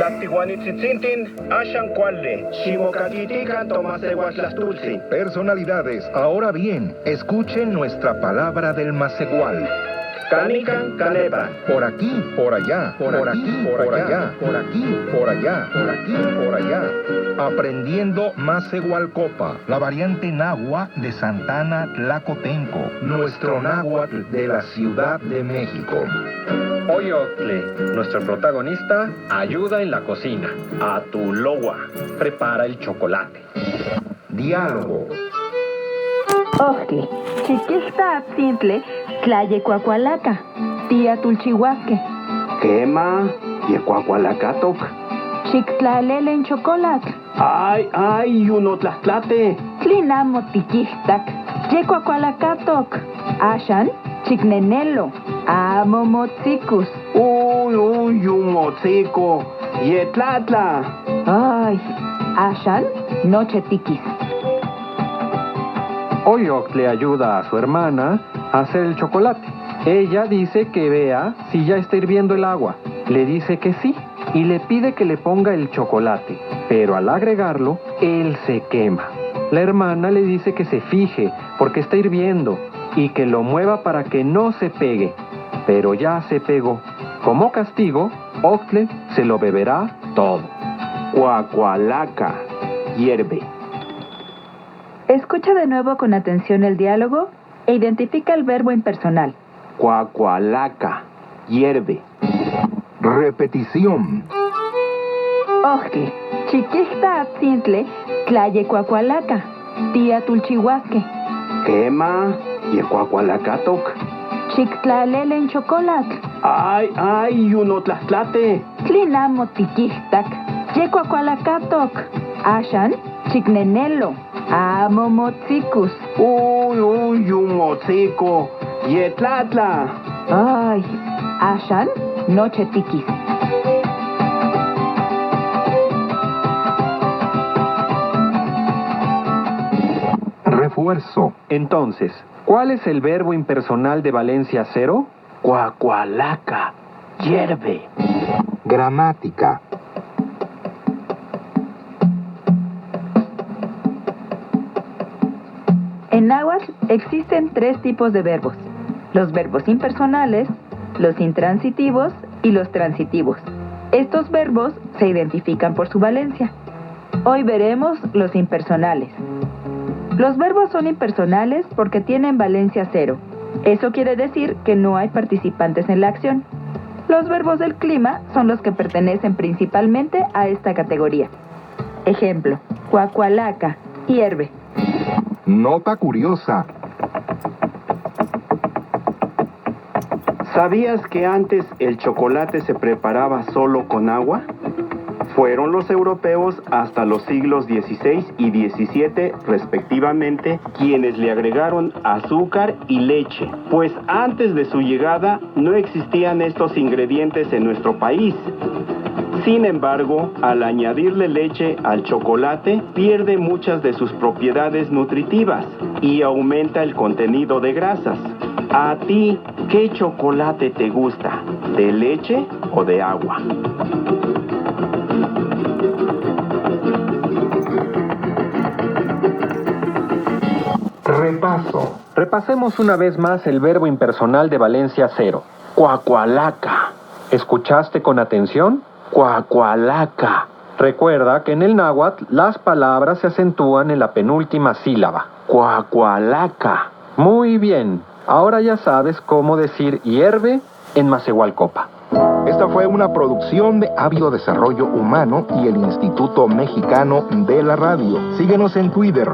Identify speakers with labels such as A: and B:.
A: Tlactihuanitzitzintin, Ashan Cuale, Ximocatitican Tomasehuatlastultzin.
B: Personalidades, ahora bien, escuchen nuestra palabra del Macehual.
A: Canican, canepa.
B: Por aquí, por allá, por aquí, por allá, por aquí, por allá, por aquí, por allá. Aprendiendo Macehualcopa, la variante náhuatl de Santana Tlacotenco, nuestro náhuatl de la Ciudad de México.
C: Hoy Ocle, nuestro protagonista, ayuda en la cocina. Atulowa, prepara el chocolate.
B: Diálogo.
D: Ocle, chiquista atzintle, tlayecuacualaca, tía tulchihuasque.
E: Quema, yecuacualacatok.
D: Chictlalele en chocolate.
E: Ay, uno tlaxtlate.
D: Tlinamo tiquistak, yecuacualacatok. Ashan, chicnenelo, amo motzicus.
E: Uy, un mozico. Yetlatla.
D: Ay, Ashan, noche tiquis.
C: Oyok le ayuda a su hermana a hacer el chocolate. Ella dice que vea si ya está hirviendo el agua. Le dice que sí y le pide que le ponga el chocolate. Pero al agregarlo, él se quema. La hermana le dice que se fije porque está hirviendo y que lo mueva para que no se pegue. Pero ya se pegó. Como castigo, Ocle se lo beberá todo.
E: Cuacualaca. Hierve.
D: Escucha de nuevo con atención el diálogo e identifica el verbo impersonal.
E: Cuacualaca. Hierve.
B: Repetición.
D: Ocle, chiquista atzintle, tlayecuacualaca, tía tulchihuasque.
E: Quema, yecuacualacatok.
D: Chictlalele en chocolate.
E: Ay, uno tlaxtlate.
D: Tlinamo tiquistak, yecuacualacatok. Ashan, chicnenelo, amo motzicus.
E: Uy, un mozico. Yetlatla.
D: Ay, Ashan, noche tiquis.
B: Refuerzo.
C: Entonces, ¿cuál es el verbo impersonal de Valencia 0?
E: Cuacualaca. Hierve.
B: Gramática.
D: En náhuatl existen 3 tipos de verbos: los verbos impersonales, los intransitivos y los transitivos. Estos verbos se identifican por su valencia. Hoy veremos los impersonales. Los verbos son impersonales porque tienen valencia 0. Eso quiere decir que no hay participantes en la acción. Los verbos del clima son los que pertenecen principalmente a esta categoría. Ejemplo: cuacualaca, hierve.
B: Nota curiosa.
E: ¿Sabías que antes el chocolate se preparaba solo con agua? Fueron los europeos hasta los siglos XVI y XVII, respectivamente, quienes le agregaron azúcar y leche, pues antes de su llegada no existían estos ingredientes en nuestro país. Sin embargo, al añadirle leche al chocolate, pierde muchas de sus propiedades nutritivas y aumenta el contenido de grasas. ¿A ti qué chocolate te gusta? ¿De leche o de agua?
B: Repaso.
C: Repasemos una vez más el verbo impersonal de Valencia 0.
E: Cuacualaca.
C: ¿Escuchaste con atención?
E: Cuacualaca.
C: Recuerda que en el náhuatl las palabras se acentúan en la penúltima sílaba.
E: Cuacualaca.
C: Muy bien. Ahora ya sabes cómo decir hierve en Macehualcopa.
B: Esta fue una producción de Avio Desarrollo Humano y el Instituto Mexicano de la Radio. Síguenos en Twitter,